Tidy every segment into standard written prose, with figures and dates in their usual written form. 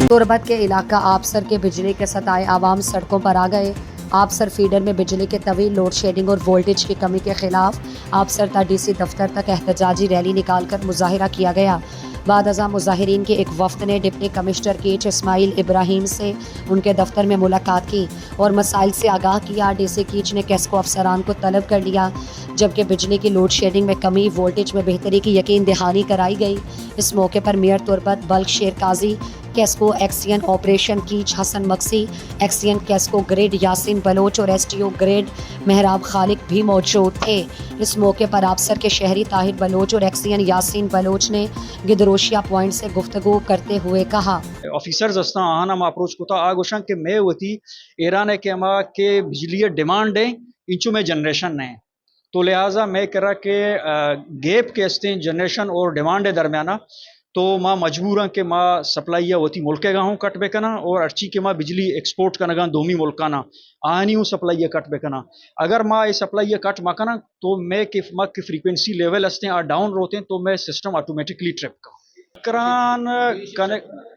तुरबत के इलाका आपसर के बिजली के सताए आवाम सड़कों पर आ गए। आपसर फीडर में बिजली के तवील लोड शेडिंग और वोल्टेज की कमी के खिलाफ आपसर डीसी दफ्तर तक एहतजाजी रैली निकालकर मुजाहिरा किया गया। बाद अज़ा मुजाहिरीन के एक वफ्द ने डिप्टी कमिश्नर कीच इस्माइल इब्राहिम से उनके दफ्तर में मुलाकात की और मसाइल से आगाह किया। डीसी कीच ने कैस्को अफसरान को तलब कर लिया, जबकि बिजली की लोड शेडिंग में कमी, वोल्टेज में बेहतरी की यकीन दहानी कराई गई। इस मौके पर मेयर तुरबत बल्क शेर काजी, कैस्को एक्सियन ऑपरेशन कीच हसन मक्सी, एक्सियन कैस्को ग्रेड यासिन बलोच और एसटीओ ग्रेड मेहराब खालिक भी मौजूद थे। इस मौके पर आपसर के शहरी ताहिर बलोच और एक्सियन यासिन बलोच ने गिदरोशिया पॉइंट से गुफ्तगू करते हुए कहा, ऑफिसर्स अस्ता आना हम अप्रोच कोता आगोशं के मैं होती ईरान के अमा के बिजली डिमांड है इंचू में जनरेशन है, तो लिहाजा मैं कह रहा कि गैप के अस्ते जनरेशन और डिमांड दरमियाना तो माँ मजबूर हैं कि माँ सप्लाई होती मुल्क गाँव कट बेकना और अर्ची के माँ बिजली एक्सपोर्ट करना गा दोमी मुल्काना आनी हूँ सप्लाई कट बेकना। अगर माँ ये सप्लाई कट माकना तो मैं कि माँ की फ्रीक्वेंसी लेवल अस्ते डाउन रोते हैं तो मैं सिस्टम ऑटोमेटिकली ट्रिप का करान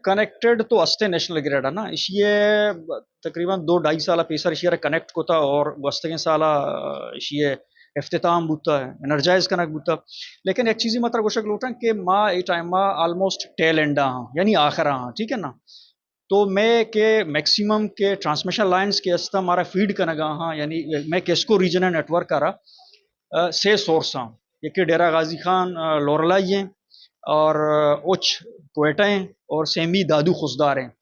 कनेक्टेड तो अस्ते नेशनल ग्रिड है ना, इशिए तकरीबन 2-2.5 साल पेसर इशिए कनेक्ट कोता और वस्ते साला इशिए इफ्तिताम बुता है एनर्जाइज कनक बुता। लेकिन एक चीज़ मतलब गोशक लोटा कि माँ ए टाइम माँ ऑलमोस्ट टेल एंडा हाँ यानी आखिर हाँ, ठीक है ना, तो मैं के मैक्सिमम के ट्रांसमिशन लाइन्स के अस्ता हमारा फीड कनगा हाँ, यानी मैं केस्को रीजनल नेटवर्क करा से सोर्स हाँ, ये कि डेरा गाजी खान लोरलाई हैं और उच कोयटा हैं और सेमी दादू खुशदार हैं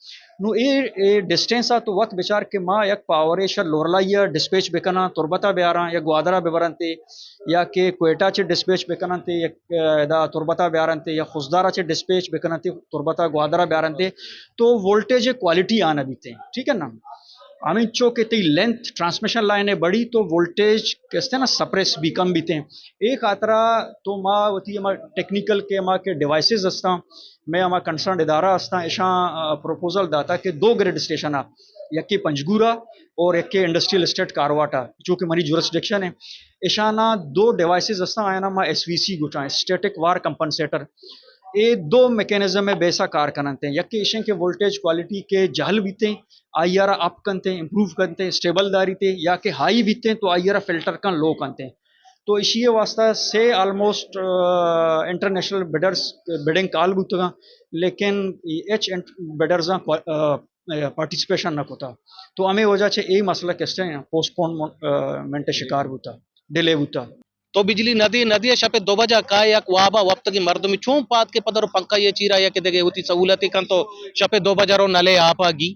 नु ए डिस्टेंस आ तो वक्त बेचार के माँ एक पावरेश लोरलाइया डिस्पैच बेकना तुरबता बेआरा या ग्वादरा बेबरनते या के कोयटा चे डिस्पैच बेकनते या दा तुरबता बेआरनते या खुशदारा चे डिस्पैच बेकनते तुरबता ग्वादरा बेआरनते तो वोल्टेज क्वालिटी आना बीते, ठीक है ना। आमी चो के ती लेंथ ट्रांसमिशन लाइन बड़ी तो वोल्टेज कैसे ना सप्रेस भी कम बीते एक आतरा तो माँ होती है टेक्निकल के माँ के डिवाइसेस अस्ता मैं हमारा कंसर्न इदारा अस्ता ऐसा प्रपोजल दाता कि 2 ग्रिड स्टेशन आ यके पंजगुरा और यके इंडस्ट्रियल एस्टेट कारवाटा जो कि मनी जुरिस्डिक्शन है ऐसा ना 2 डिवाइसेस अस्ता आया ना माँ एसवीसी गुटा स्टैटिक वार कंपनसेटर ये 2 मैकेनिज्म में बेसा कार करते हैं यके इशन के वोल्टेज क्वालिटी के जहल बीते आईआर अप करते हैं इम्प्रूव करते हैं स्टेबल दारी थे या के हाई बीते तो आईआर फिल्टर का लो करते हैं तो इसी वास्ता से ऑलमोस्ट इंटरनेशनल बिडर्स बिडिंग काल बुतगा लेकिन एच बिडर्स पार्टिसिपेशन न होता तो हमें वजह से यही मसला कैसे पोस्टपोनमेंट शिकार होता डिले होता तो बिजली नदी नदी शपे 2 बजा का एक वाबा वक्त की मर्द में छूं पात के पदर पंका ये चीरा या के देगे होती सहूलत kan तो शपे 2 बजा रो नले आपागी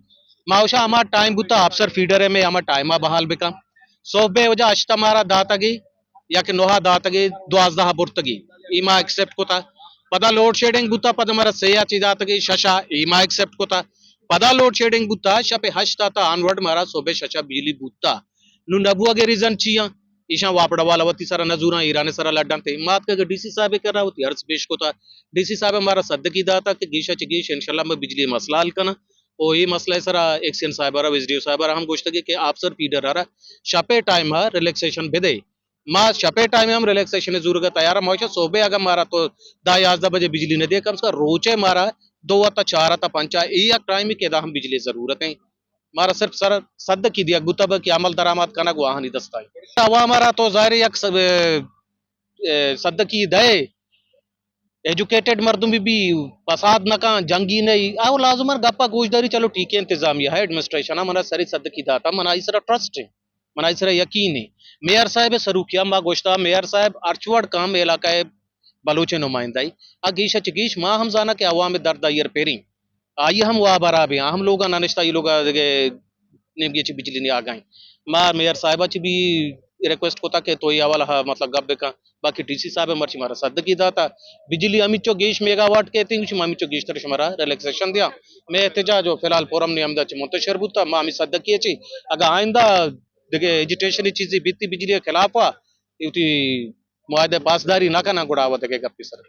माउशा हमार टाइम बुता अफसर फीडर में हमार टाइमा बहाल बेका सोबे वजा अष्टा मारा दातगी या के नोहा दातगी 12 बुर्तगी इमा एक्सेप्ट कोता पदा लोड शेडिंग बुता पद मारा सेया चीजातगी शशा इमा एक्सेप्ट कोता पदा लोड शेडिंग बुता शपे हष्टा ता ऑनवर्ड मारा सोबे शशा बिजली बुता नु नबुआ के रीजन चिया ईशा वापड़ा वाला वती सारा नजूरा ईराने सारा लड्डन थे मात का डीसी साहब कर रहा होती हर्ष पेश को था डीसी साहब हमारा सद की दाता कि गीशा चिगीश इंशाल्लाह में बिजली मसला हल करना और ये मसला है सारा एक्शन साहब एसडीओ साहब हम गोश्त के आप सर फीडर आ रहा शपे टाइम है रिलैक्सेशन बेदे माँ शपे टाइम हम रिलैक्सेशन जरूर तैयार मोशा सोबे अगर मारा तो 10-11 बजे बिजली न दे कम से रोचे मारा 2 ता 4 ता 5 ये टाइम ही केदा हम बिजली जरूरत है मारा सिर्फ सर सद की दिया गुतब की अमल दरामद कनक वहां नहीं दस्ता है हवा मारा तो जाहिर यक सद की दे एजुकेटेड मर्दों में भी फसाद न का जंगी नहीं आओ लाजमर गप्पा गोशदारी चलो ठीक है इंतजामिया है एडमिनिस्ट्रेशन मना सरी सद की दाता मना इसरा ट्रस्ट है मना इसरा यकीन है मेयर साहब सरूकिया मा गोश्ता मेयर साहब अर्चवड़ काम इलाका है बलोचे नुमाइंदाई अगीश चगीश माँ हम जाना के अवाम दर्द आइयर पेरी आइए हम वहाँ बरा भी हम लोग नानिश्ता ये लोग नेमगी बिजली नहीं आ गए माँ मेयर साहिबा ची भी रिक्वेस्ट को था कि तो ये वाला मतलब गब्बे का बाकी डीसी साहब मर्ची मारा सद की दाता बिजली अमिचो गेश मेगावाट के तीन अमिचो गेश तरह हमारा रिलैक्सेशन दिया मैं एहतजाज जो फिलहाल फोरम ने अमदा मुंतशर बुता माँ अमी सद की ची अगर आइंदा देखे एजुटेशन चीजें बीती बिजली के खिलाफ आ मुआदे पासदारी ना करना गुड़ावत है गप्पी सर।